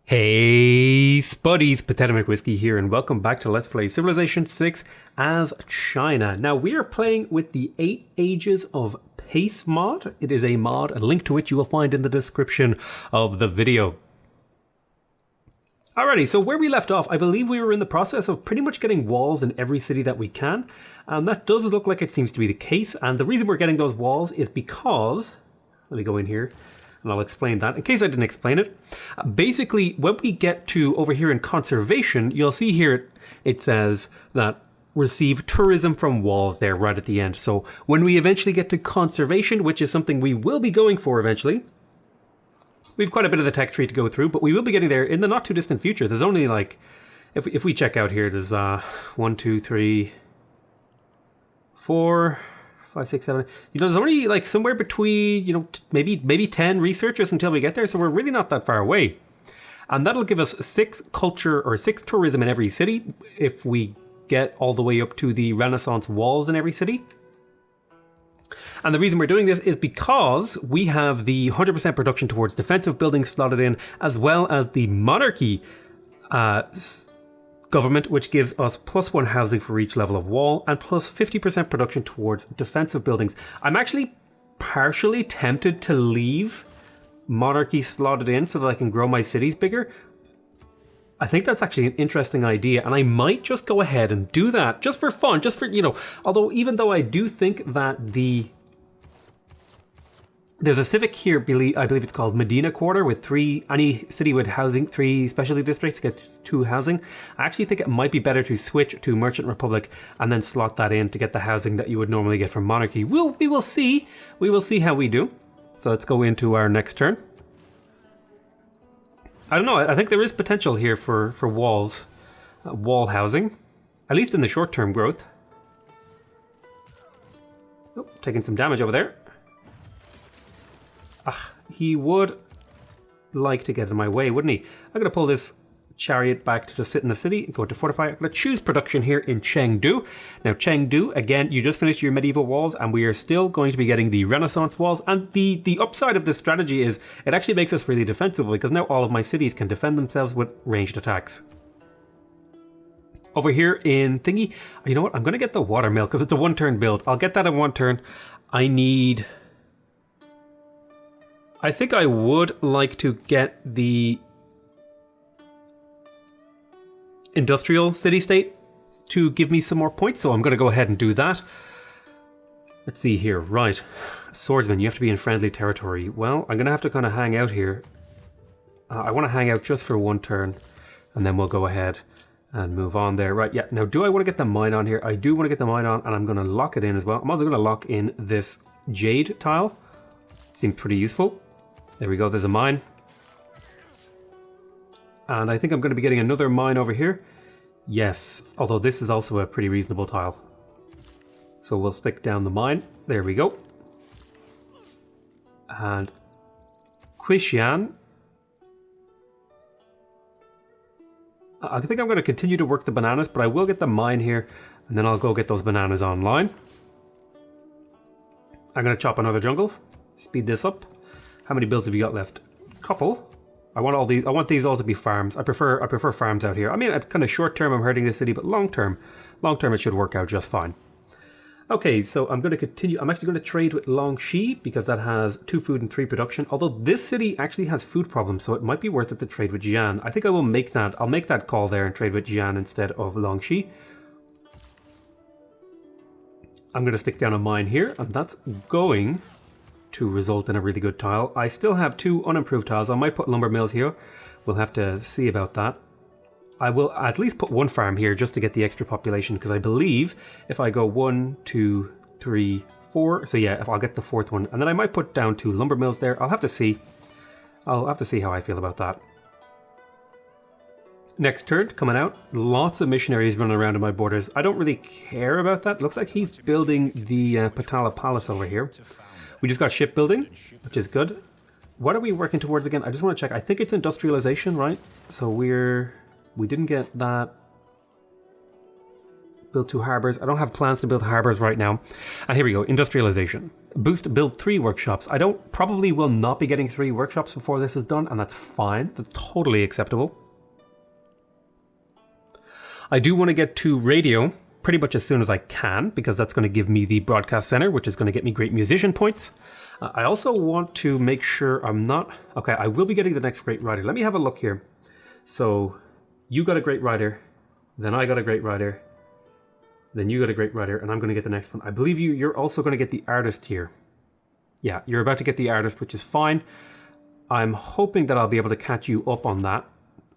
Hey spuddies, PotatoMcWhiskey here, and welcome back to Let's Play Civilization 6 as China. Now we are playing with the 8 Ages of Pace mod. It is a mod, a link to which you will find in the description of the video. Alrighty, so where we left off, I believe we were in the process of pretty much getting walls in every city that we can. And that does look like it seems to be the case. And the reason we're getting those walls is because, let me go in here, and I'll explain that in case I didn't explain it. Basically, when we get to over here in conservation, you'll see here it says that receive tourism from walls there right at the end. So when we eventually get to conservation, which is something we will be going for eventually, we've quite a bit of the tech tree to go through, but we will be getting there in the not too distant future. There's only like, if we check out here, there's 1, 2, 3, 4, 5, 6, 7. There's only like somewhere between, maybe 10 researchers until we get there. So we're really not that far away. And that'll give us 6 culture or 6 tourism in every city if we get all the way up to the Renaissance walls in every city. And the reason we're doing this is because we have the 100% production towards defensive buildings slotted in, as well as the monarchy government, which gives us +1 housing for each level of wall and plus 50% production towards defensive buildings. I'm actually partially tempted to leave monarchy slotted in so that I can grow my cities bigger. I think that's actually an interesting idea, and I might just go ahead and do that just for fun, just for, although even though I do think that there's a civic here, I believe it's called Medina Quarter, with any city with housing, 3 specialty districts gets 2 housing. I actually think it might be better to switch to Merchant Republic and then slot that in to get the housing that you would normally get from monarchy. We will see. We will see how we do. So let's go into our next turn. I don't know, I think there is potential here for walls, wall housing, at least in the short-term growth. Oh, taking some damage over there. He would like to get in my way, wouldn't he? I'm going to pull this chariot back to just sit in the city and go to fortify. I'm going to choose production here in Chengdu. Now Chengdu, again, you just finished your medieval walls and we are still going to be getting the Renaissance walls. And the upside of this strategy is it actually makes us really defensible because now all of my cities can defend themselves with ranged attacks. Over here in Thingy, you know what? I'm going to get the watermill because it's a 1-turn build. I'll get that in 1 turn. I think I would like to get the industrial city-state to give me some more points, so I'm going to go ahead and do that. Let's see here, right. Swordsman, you have to be in friendly territory. Well, I'm going to have to kind of hang out here. I want to hang out just for 1 turn, and then we'll go ahead and move on there. Right, yeah, now do I want to get the mine on here? I do want to get the mine on, and I'm going to lock it in as well. I'm also going to lock in this jade tile. Seems pretty useful. There we go, there's a mine. And I think I'm going to be getting another mine over here. Yes, although this is also a pretty reasonable tile. So we'll stick down the mine. There we go. And Quishan. I think I'm going to continue to work the bananas, but I will get the mine here, and then I'll go get those bananas online. I'm going to chop another jungle. Speed this up. How many builds have you got left? Couple. I want these all to be farms. I prefer farms out here. I mean, at kind of short term, I'm hurting this city, but long term it should work out just fine. Okay, so I'm going to continue. I'm actually going to trade with Longxi because that has 2 food and 3 production. Although this city actually has food problems, so it might be worth it to trade with Jian. I think I will make that. I'll make that call there and trade with Jian instead of Longxi. I'm going to stick down a mine here, and that's going to result in a really good tile. I still have 2 unimproved tiles. I might put lumber mills here. We'll have to see about that. I will at least put 1 farm here just to get the extra population, because I believe if I go 1, 2, 3, 4, so yeah, if I'll get the 4th one, and then I might put down 2 lumber mills there. I'll have to see. I'll have to see how I feel about that. Next turn coming out. Lots of missionaries running around in my borders. I don't really care about that. Looks like he's building the Patala Palace over here. We just got shipbuilding, which is good. What are we working towards again? I just want to check. I think it's industrialization, right? So we didn't get that build 2 harbors. I don't have plans to build harbors right now. And here we go, industrialization. Boost, build 3 workshops. I probably will not be getting 3 workshops before this is done, and that's fine. That's totally acceptable. I do want to get to radio pretty much as soon as I can, because that's going to give me the broadcast center, which is going to get me great musician points. I also want to make sure I'm not... Okay, I will be getting the next great writer. Let me have a look here. So, you got a great writer, then I got a great writer, then you got a great writer, and I'm going to get the next one. I believe you're also going to get the artist here. Yeah, you're about to get the artist, which is fine. I'm hoping that I'll be able to catch you up on that.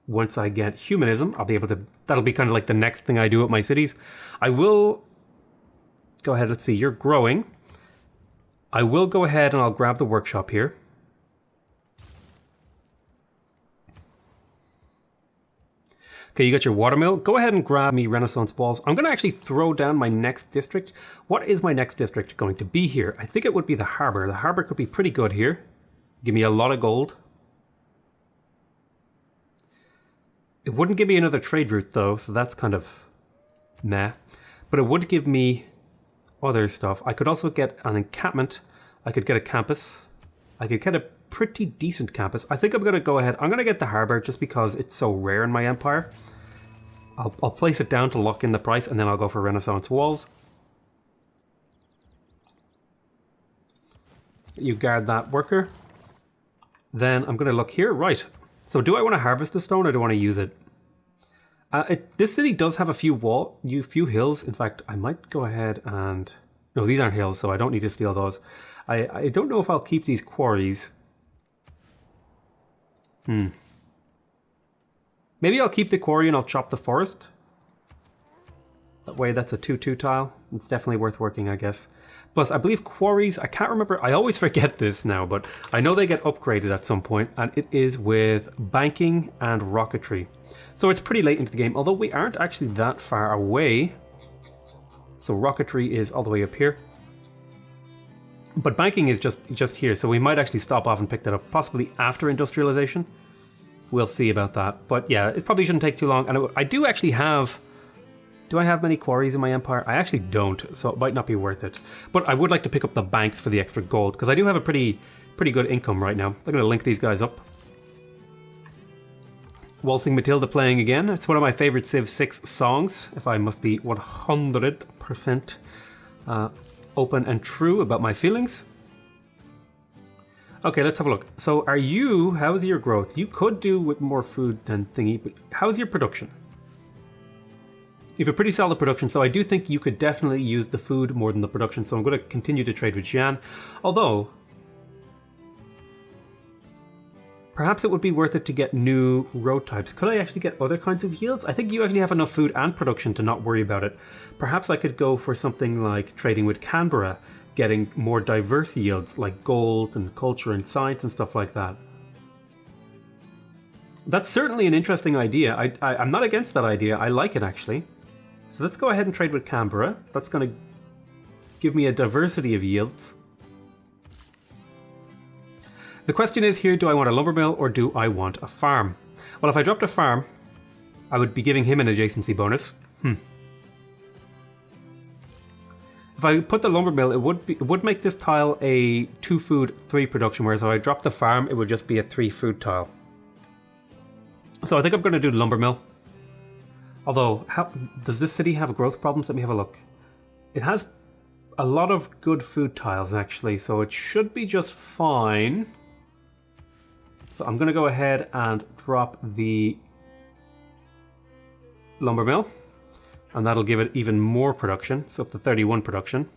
Once I get humanism, I'll be able to... That'll be kind of like the next thing I do at my cities. I will... Go ahead, let's see, you're growing. I will go ahead and I'll grab the workshop here. Okay, you got your watermill. Go ahead and grab me Renaissance walls. I'm going to actually throw down my next district. What is my next district going to be here? I think it would be the harbor. The harbor could be pretty good here. Give me a lot of gold. It wouldn't give me another trade route though, so that's kind of meh. But it would give me other stuff. I could also get an encampment. I could get a campus. I could get a pretty decent campus. I think I'm going to go ahead. I'm going to get the harbor just because it's so rare in my empire. I'll place it down to lock in the price, and then I'll go for Renaissance walls. You guard that worker. Then I'm going to look here. Right. So do I want to harvest the stone or do I want to use it? This city does have a few hills. In fact, I might go ahead and... No, these aren't hills, so I don't need to steal those. I don't know if I'll keep these quarries. Maybe I'll keep the quarry and I'll chop the forest. That way that's a 2-2 tile. It's definitely worth working, I guess. Plus, I believe quarries, I can't remember, I always forget this now, but I know they get upgraded at some point, and it is with banking and rocketry. So it's pretty late into the game, although we aren't actually that far away. So rocketry is all the way up here. But banking is just here, so we might actually stop off and pick that up, possibly after industrialization. We'll see about that. But yeah, it probably shouldn't take too long. And I do actually have... Do I have many quarries in my empire? I actually don't, so it might not be worth it. But I would like to pick up the banks for the extra gold, because I do have a pretty good income right now. I'm going to link these guys up. Waltzing Matilda playing again. It's one of my favorite Civ 6 songs, if I must be 100% open and true about my feelings. Okay, let's have a look. So how's your growth? You could do with more food than thingy, but how's your production? You have a pretty solid production, so I do think you could definitely use the food more than the production, so I'm going to continue to trade with Xian. Although, perhaps it would be worth it to get new road types. Could I actually get other kinds of yields? I think you actually have enough food and production to not worry about it. Perhaps I could go for something like trading with Canberra, getting more diverse yields like gold and culture and science and stuff like that. That's certainly an interesting idea. I'm not against that idea. I like it actually. So let's go ahead and trade with Canberra. That's going to give me a diversity of yields. The question is here, do I want a lumber mill or do I want a farm? Well, if I dropped a farm, I would be giving him an adjacency bonus. If I put the lumber mill, it would make this tile a 2 food, 3 production, whereas if I dropped the farm, it would just be a 3 food tile. So I think I'm going to do the lumber mill. Although, does this city have growth problems? Let me have a look. It has a lot of good food tiles, actually, so it should be just fine. So I'm going to go ahead and drop the lumber mill, and that'll give it even more production, so up to 31 production.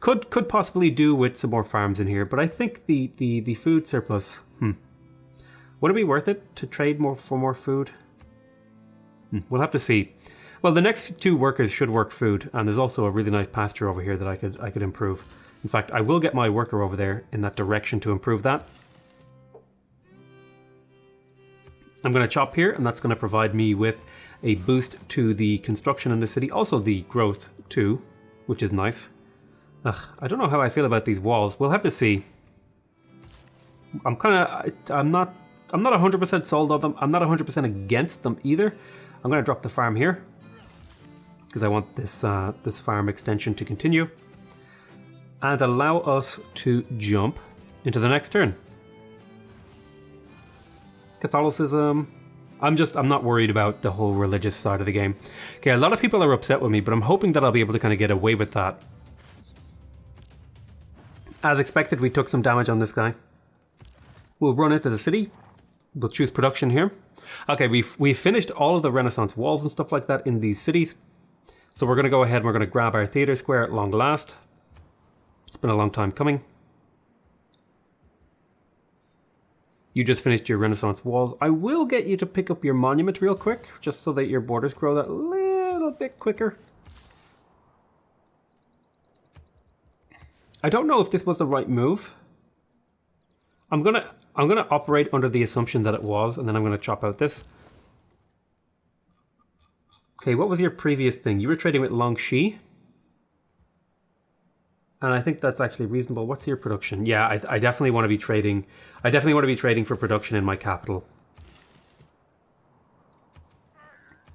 Could possibly do with some more farms in here, but I think the food surplus, would it be worth it to trade for more food? We'll have to see. Well, the next 2 workers should work food, and there's also a really nice pasture over here that I could improve. In fact, I will get my worker over there in that direction to improve that. I'm going to chop here, and that's going to provide me with a boost to the construction in the city. Also the growth too, which is nice. I don't know how I feel about these walls. We'll have to see. I'm not 100% sold on them. I'm not 100% against them either. I'm going to drop the farm here. because I want this this farm extension to continue and allow us to jump into the next turn. Catholicism. I'm not worried about the whole religious side of the game. Okay, a lot of people are upset with me, but I'm hoping that I'll be able to kind of get away with that. As expected, we took some damage on this guy. We'll run into the city. We'll choose production here. Okay, we've finished all of the Renaissance walls and stuff like that in these cities. So we're going to go ahead and we're going to grab our theater square at long last. It's been a long time coming. You just finished your Renaissance walls. I will get you to pick up your monument real quick, just so that your borders grow that little bit quicker. I don't know if this was the right move. I'm gonna operate under the assumption that it was, and then I'm gonna chop out this. Okay, what was your previous thing? You were trading with Longxi. And I think that's actually reasonable. What's your production? Yeah, I definitely want to be trading. I definitely want to be trading for production in my capital.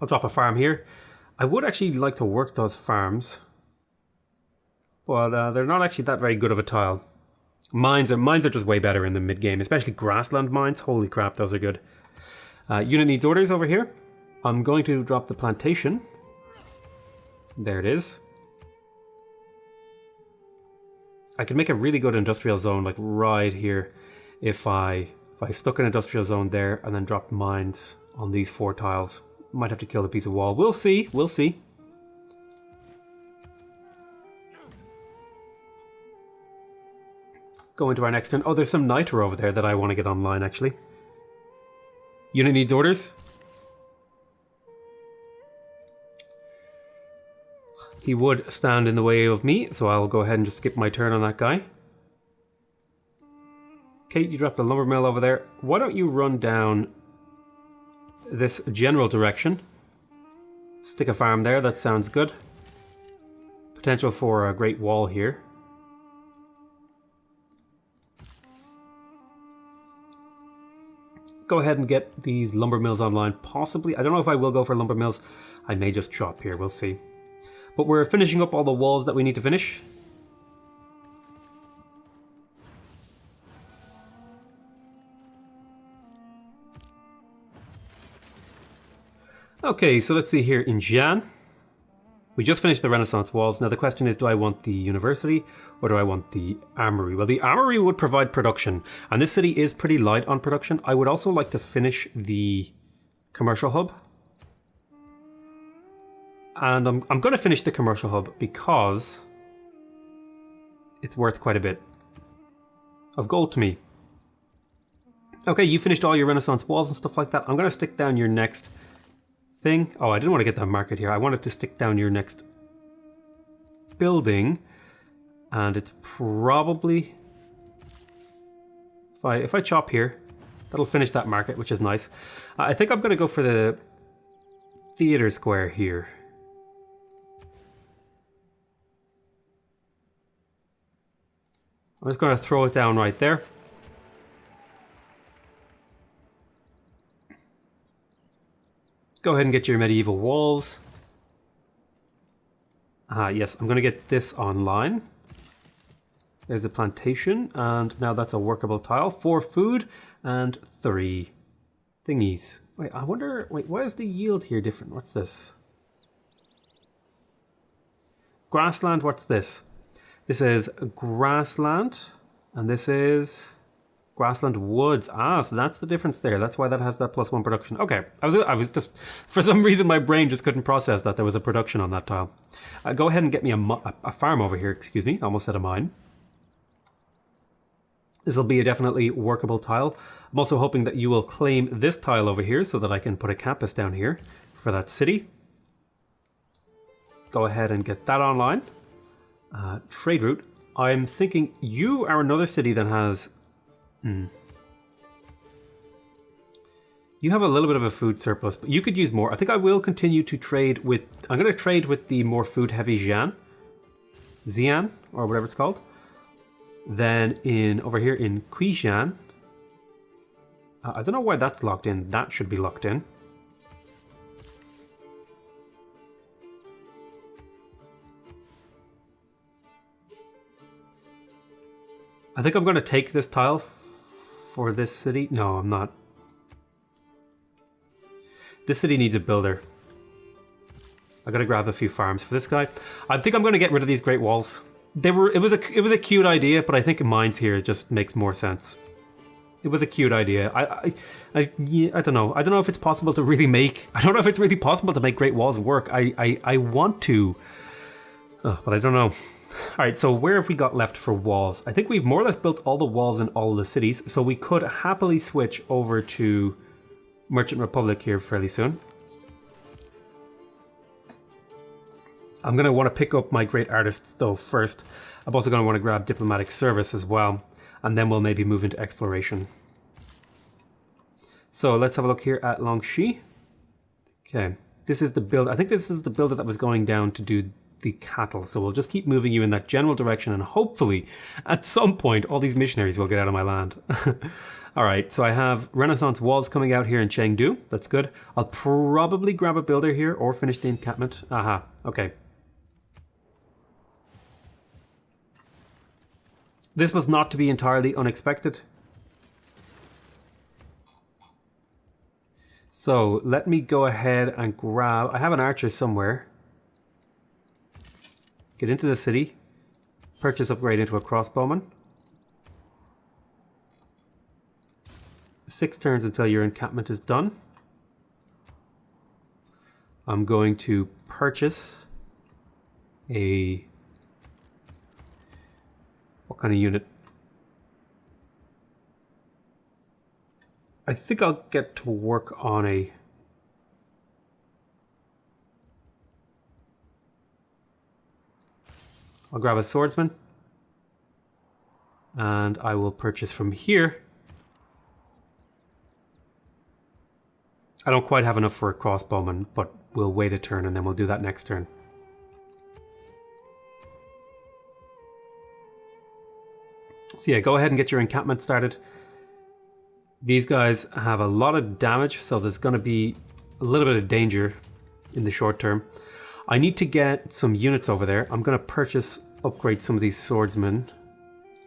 I'll drop a farm here. I would actually like to work those farms, but they're not actually that very good of a tile. Mines are just way better in the mid game, especially grassland mines. Holy crap, those are good. Unit needs orders over here. I'm going to drop the plantation. There it is. I could make a really good industrial zone, like right here, if I stuck an industrial zone there and then dropped mines on these 4 tiles. Might have to kill the piece of wall. We'll see. We'll see. Go into our next turn. Oh, there's some niter over there that I want to get online, actually. Unit needs orders. He would stand in the way of me, so I'll go ahead and just skip my turn on that guy. Okay, you dropped a lumber mill over there. Why don't you run down this general direction? Stick a farm there, that sounds good. Potential for a great wall here. Go ahead and get these lumber mills online, possibly. I don't know if I will go for lumber mills. I may just chop here, we'll see. But we're finishing up all the walls that we need to finish. Okay, so let's see here in Xi'an. We just finished the Renaissance walls. Now the question is, do I want the university or do I want the armory? Well, the armory would provide production, and this city is pretty light on production. I would also like to finish the commercial hub. And I'm going to finish the commercial hub because it's worth quite a bit of gold to me. Okay, you finished all your Renaissance walls and stuff like that. I'm going to stick down your next thing. Oh, I didn't want to get that market here. I wanted to stick down your next building. And it's probably... If I chop here, that'll finish that market, which is nice. I think I'm going to go for the theater square here. I'm just going to throw it down right there. Go ahead and get your medieval walls. Yes, I'm going to get this online. There's a plantation, and now that's a workable tile. 4 food and 3 thingies. Wait, I wonder, why is the yield here different? What's this? Grassland, what's this? This is grassland, and this is grassland woods. Ah, so that's the difference there. That's why that has that +1 production. Okay, I was just, for some reason my brain just couldn't process that there was a production on that tile. Go ahead and get me a farm over here, excuse me. I almost said a mine. This will be a definitely workable tile. I'm also hoping that you will claim this tile over here so that I can put a campus down here for that city. Go ahead and get that online. Trade route. I'm thinking you are another city that has... You have a little bit of a food surplus, but you could use more. I think I will continue to trade with... I'm going to trade with the more food-heavy Xi'an, or whatever it's called. Then over here in Qixian, I don't know why that's locked in. That should be locked in. I think I'm going to take this tile for this city. No, I'm not. This city needs a builder. I got to grab a few farms for this guy. I think I'm going to get rid of these Great Walls. It was a cute idea, but I think mine's here just makes more sense. It was a cute idea. I don't know. I don't know if it's possible to really make. I don't know if it's really possible to make Great Walls work. I want to, but I don't know. All right. So where have we got left for walls? I think we've more or less built all the walls in all the cities. So we could happily switch over to Merchant Republic here fairly soon. I'm going to want to pick up my great artists though first. I'm also going to want to grab diplomatic service as well. And then we'll maybe move into exploration. So let's have a look here at Longxi. Okay, this is the build. I think this is the builder that was going down to do the cattle. So we'll just keep moving you in that general direction. And hopefully at some point, all these missionaries will get out of my land. All right, so I have Renaissance walls coming out here in Chengdu. That's good. I'll probably grab a builder here or finish the encampment. Aha, okay. This was not to be entirely unexpected. So let me go ahead and grab, I have an archer somewhere. Get into the city, purchase upgrade into a crossbowman. 6 turns until your encampment is done. I'm going to purchase a... What kind of unit? I think I'll get to work on a... I'll grab a swordsman. And I will purchase from here. I don't quite have enough for a crossbowman, but we'll wait a turn and then we'll do that next turn. So yeah, go ahead and get your encampment started. These guys have a lot of damage, so there's going to be a little bit of danger in the short term. I need to get some units over there. I'm going to upgrade some of these swordsmen.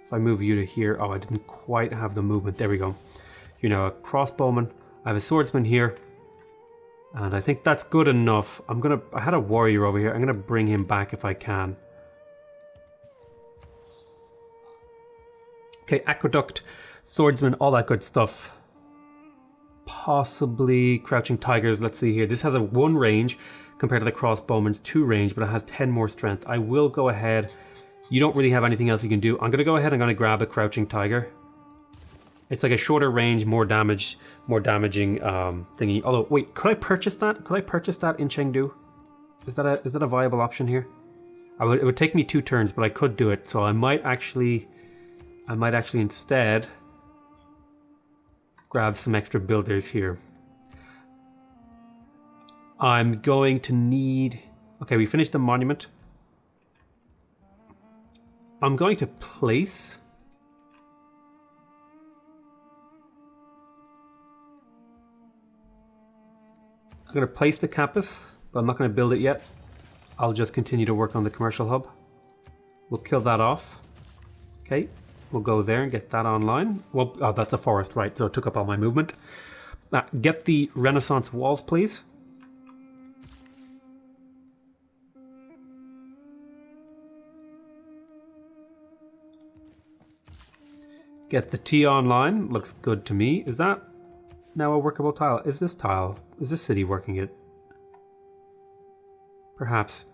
If I move you to here, oh, I didn't quite have the movement. There we go. You know, a crossbowman. I have a swordsman here, and I think that's good enough. I had a warrior over here. I'm going to bring him back if I can. Okay, aqueduct, swordsman, all that good stuff. Possibly crouching tigers. Let's see here. This has a 1 range compared to the crossbowman's 2 range, but it has 10 more strength. I will go ahead. You don't really have anything else you can do. I'm going to go ahead. I'm going to grab a crouching tiger. It's like a shorter range, more damaging thingy. Although, wait, could I purchase that? Could I purchase that in Chengdu? Is that a viable option here? It would take me 2 turns, but I could do it. So I might actually instead grab some extra builders here. I'm going to need... Okay, we finished the monument. I'm going to place... I'm going to place the campus, but I'm not going to build it yet. I'll just continue to work on the commercial hub. We'll kill that off. Okay. We'll go there and get that online. Well, oh, that's a forest, right? So it took up all my movement. Get the Renaissance walls, please. Get the T online. Looks good to me. Is that now a workable tile? Is this city working it? Perhaps.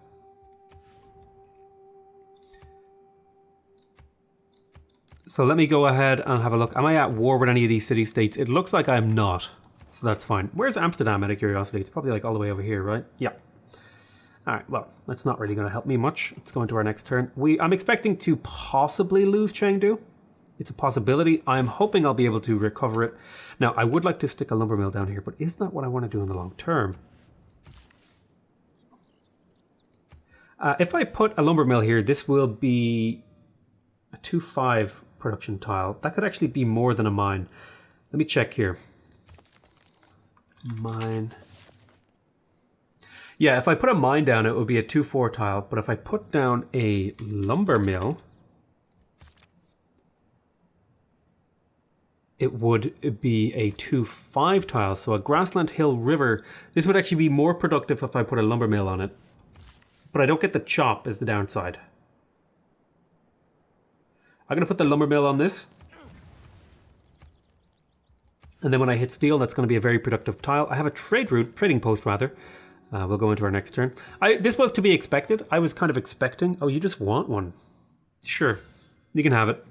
So let me go ahead and have a look. Am I at war with any of these city-states? It looks like I'm not. So that's fine. Where's Amsterdam, out of curiosity? It's probably like all the way over here, right? Yeah. All right, well, that's not really going to help me much. Let's go into our next turn. I'm expecting to possibly lose Chengdu. It's a possibility. I'm hoping I'll be able to recover it. Now, I would like to stick a lumber mill down here, but is that what I want to do in the long term? If I put a lumber mill here, this will be a 2-5 production tile. That could actually be more than a mine. Let me check here. Mine. Yeah, if I put a mine down, it would be a 2-4 tile. But if I put down a lumber mill, it would be a 2-5 tile. So a grassland hill river. This would actually be more productive if I put a lumber mill on it. But I don't get the chop is the downside. I'm going to put the lumber mill on this. And then when I hit steel, that's going to be a very productive tile. I have a trading post rather. We'll go into our next turn. This was to be expected. I was kind of expecting. Oh, you just want one. Sure, you can have it.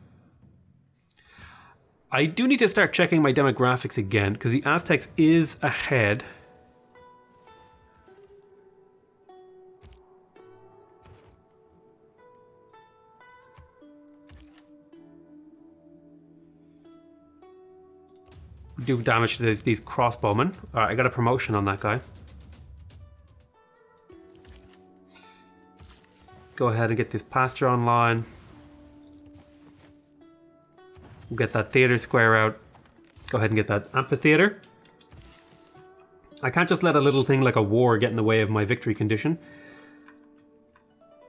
I do need to start checking my demographics again because the Aztecs is ahead. Do damage to these crossbowmen. Alright, I got a promotion on that guy. Go ahead and get this pasture online. We'll get that theater square out. Go ahead and get that amphitheater. I can't just let a little thing like a war get in the way of my victory condition.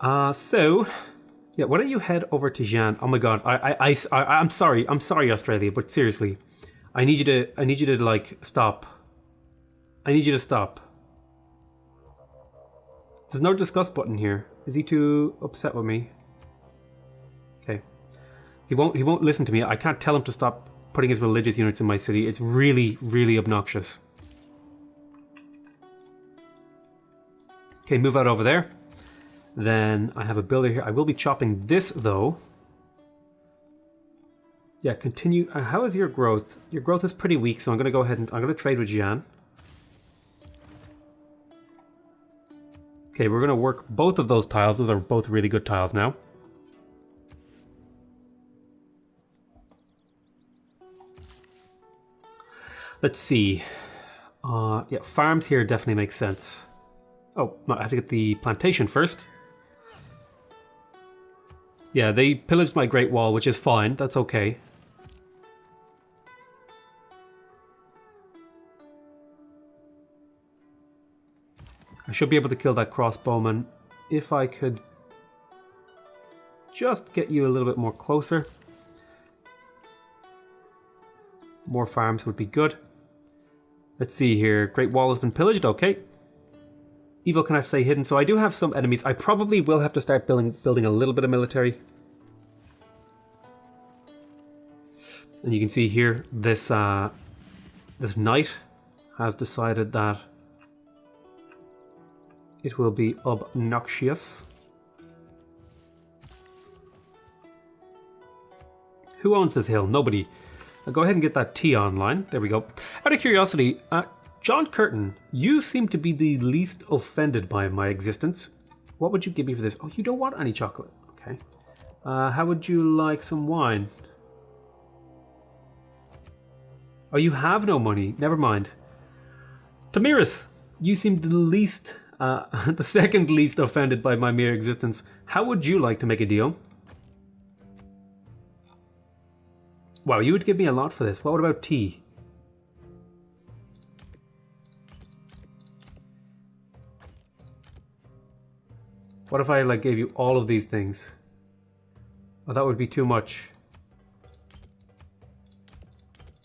So, yeah, why don't you head over to Xi'an? Oh my god, I'm sorry, Australia, but seriously. I need you to like stop. I need you to stop. There's no discuss button here. Is he too upset with me? Okay. He won't listen to me. I can't tell him to stop putting his religious units in my city. It's really, really obnoxious. Okay, move out over there. Then I have a builder here. I will be chopping this though. Yeah, continue. How is your growth? Your growth is pretty weak, so I'm going to go ahead and I'm going to trade with Xi'an. Okay, we're going to work both of those tiles. Those are both really good tiles now. Let's see. Yeah, farms here definitely make sense. Oh, no, I have to get the plantation first. Yeah, they pillaged my Great Wall, which is fine. That's okay. I should be able to kill that crossbowman if I could just get you a little bit more closer. More farms would be good. Let's see here. Great Wall has been pillaged. Okay. Evil can I say hidden. So I do have some enemies. I probably will have to start building a little bit of military. And you can see here this this knight has decided that it will be obnoxious. Who owns this hill? Nobody. I'll go ahead and get that T online. There we go. Out of curiosity, John Curtin, you seem to be the least offended by my existence. What would you give me for this? Oh, you don't want any chocolate. Okay. How would you like some wine? Oh, you have no money. Never mind. Tamiris, you seem the least, the second least offended by my mere existence. How would you like to make a deal? Wow, you would give me a lot for this. What about tea? What if I like gave you all of these things? Oh, that would be too much.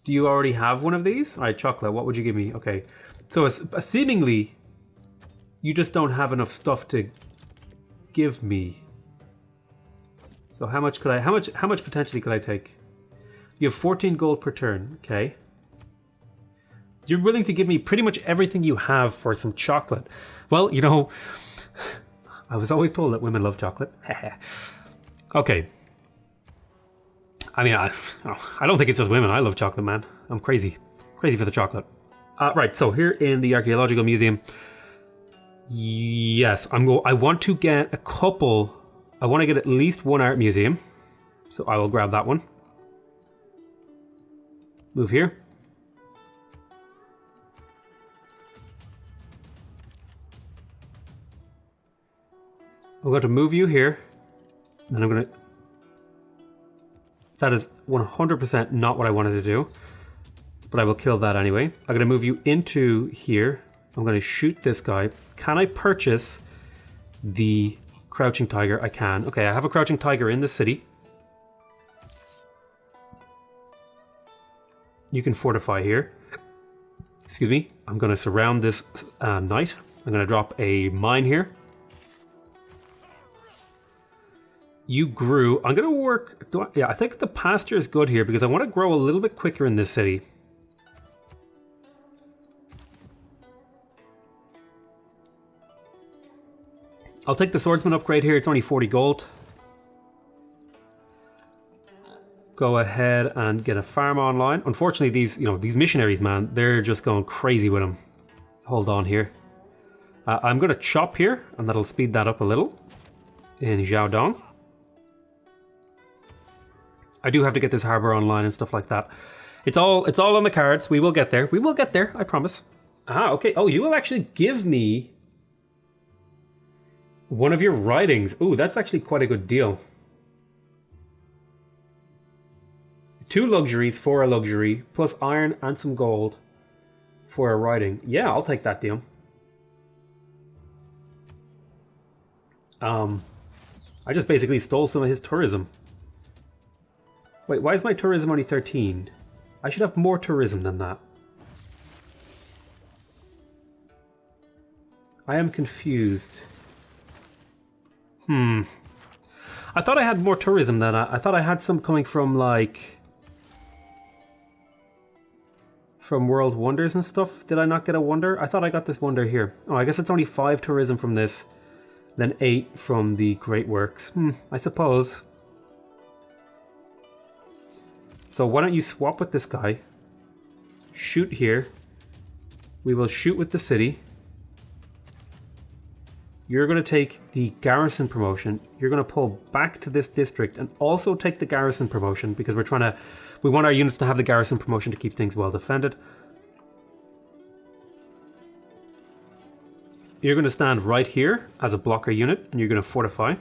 Do you already have one of these? All right, chocolate. What would you give me? Okay, so seemingly you just don't have enough stuff to give me. So how much could I? How much potentially could I take? You have 14 gold per turn. Okay. You're willing to give me pretty much everything you have for some chocolate. Well, you know, I was always told that women love chocolate. Okay. I mean, I don't think it's just women. I love chocolate, man. I'm crazy. Crazy for the chocolate. Right, so here in the Archaeological Museum, yes, I want to get a couple. I want to get at least one art museum. So I will grab that one. Move here. I'm going to move you here. And I'm going to... That is 100% not what I wanted to do. But I will kill that anyway. I'm going to move you into here. I'm going to shoot this guy. Can I purchase the Crouching Tiger? I can. Okay, I have a Crouching Tiger in the city. You can fortify here. Excuse me. I'm going to surround this knight. I'm going to drop a mine here. You grew. I'm going to work... yeah, I think the pasture is good here because I want to grow a little bit quicker in this city. I'll take the swordsman upgrade here. It's only 40 gold. Go ahead and get a farm online. Unfortunately, these missionaries, man, they're just going crazy with them. Hold on here. I'm going to chop here, and that'll speed that up a little in Jiaodong. I do have to get this harbor online and stuff like that. It's all on the cards. We will get there. We will get there, I promise. Ah, okay. Oh, you will actually give me one of your writings. Ooh, that's actually quite a good deal. 2 luxuries for a luxury, plus iron and some gold for a writing. Yeah, I'll take that deal. I just basically stole some of his tourism. Wait, why is my tourism only 13? I should have more tourism than that. I am confused. I thought I had more tourism than I thought I had some coming from like... from World Wonders and stuff. Did I not get a wonder? I thought I got this wonder here. Oh, I guess it's only 5 tourism from this. Then 8 from the Great Works. I suppose. So why don't you swap with this guy? Shoot here. We will shoot with the city. You're going to take the garrison promotion. You're going to pull back to this district and also take the garrison promotion because we want our units to have the garrison promotion to keep things well defended. You're going to stand right here as a blocker unit and you're going to fortify.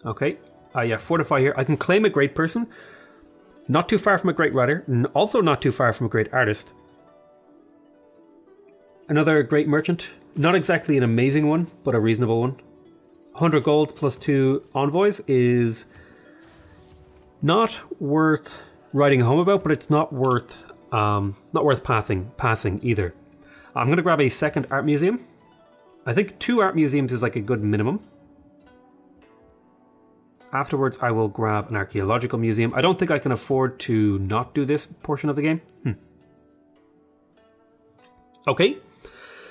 Okay. Yeah, fortify here. I can claim a great person. Not too far from a great writer. Also not too far from a great artist. Another great merchant. Not exactly an amazing one, but a reasonable one. 100 gold plus 2 envoys is not worth writing home about, but it's not worth passing either. I'm gonna grab a second art museum. I think 2 art museums is like a good minimum. Afterwards, I will grab an archaeological museum. I don't think I can afford to not do this portion of the game. Okay.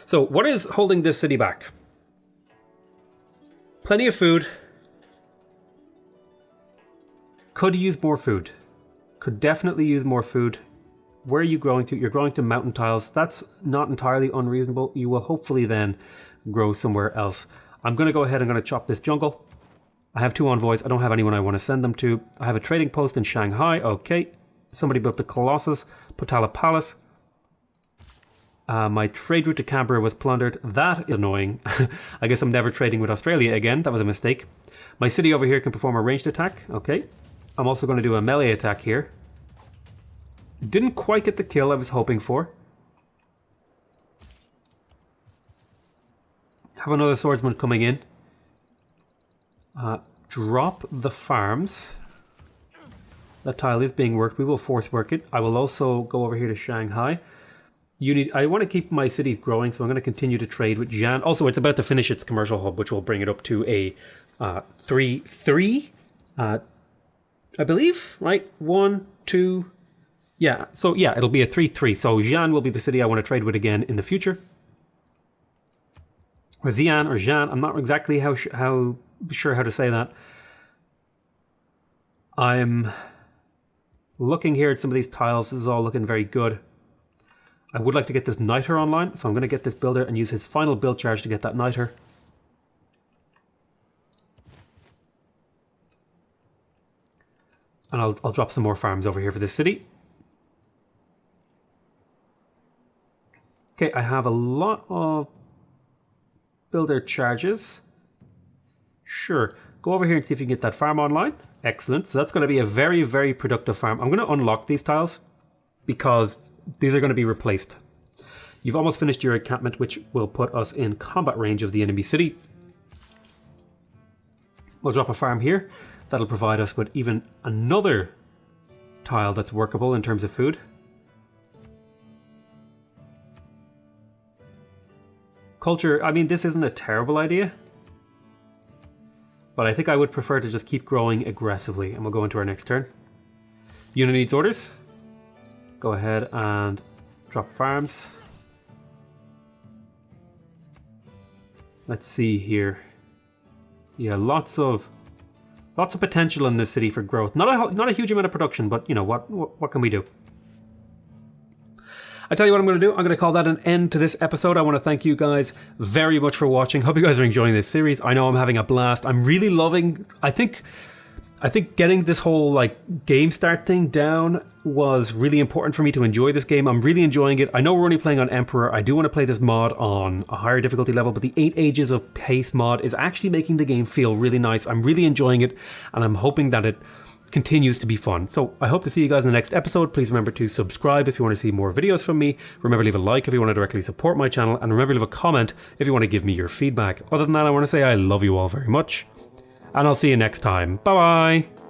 So what is holding this city back? Plenty of food. Could use more food. Could definitely use more food. Where are you growing to? You're growing to mountain tiles. That's not entirely unreasonable. You will hopefully then grow somewhere else. I'm going to go ahead and I'm going to chop this jungle. I have 2 envoys. I don't have anyone I want to send them to. I have a trading post in Shanghai. Okay. Somebody built the Colossus. Potala Palace. My trade route to Canberra was plundered. That is annoying. I guess I'm never trading with Australia again. That was a mistake. My city over here can perform a ranged attack. Okay. I'm also going to do a melee attack here. Didn't quite get the kill I was hoping for. Have another swordsman coming in. Drop the farms. That tile is being worked. We will force work it. I will also go over here to Shanghai. I want to keep my cities growing, so I'm going to continue to trade with Jan. Also, it's about to finish its commercial hub, which will bring it up to a 3-3. I believe, right? 1, 2. Yeah, so yeah, it'll be a 3-3. So Jan will be the city I want to trade with again in the future. Or Xian or Jan, I'm not exactly sure how to say that. I'm looking here at some of these tiles. This is all looking very good. I would like to get this niter online, so I'm going to get this builder and use his final build charge to get that niter. And I'll drop some more farms over here for this city. Okay, I have a lot of builder charges. Sure, go over here and see if you can get that farm online. Excellent, so that's going to be a very, very productive farm. I'm going to unlock these tiles because these are going to be replaced. You've almost finished your encampment, which will put us in combat range of the enemy city. We'll drop a farm here. That'll provide us with even another tile that's workable in terms of food. Culture, I mean, this isn't a terrible idea, but I think I would prefer to just keep growing aggressively, and we'll go into our next turn. Unit needs orders. Go ahead and drop farms. Let's see here. Yeah, lots of potential in this city for growth. Not a huge amount of production, but you know what can we do? I tell you what I'm going to do. I'm going to call that an end to this episode. I want to thank you guys very much for watching. Hope you guys are enjoying this series. I know I'm having a blast. I'm really loving. I think getting this whole like game start thing down was really important for me to enjoy this game. I'm really enjoying it. I know we're only playing on Emperor. I do want to play this mod on a higher difficulty level, but the 8 Ages of Pace mod is actually making the game feel really nice. I'm really enjoying it, and I'm hoping that it continues to be fun. So I hope to see you guys in the next episode. Please remember to subscribe if you want to see more videos from me. Remember, leave a like if you want to directly support my channel, and remember, leave a comment if you want to give me your feedback. Other than that, I want to say I love you all very much, and I'll see you next time. Bye bye.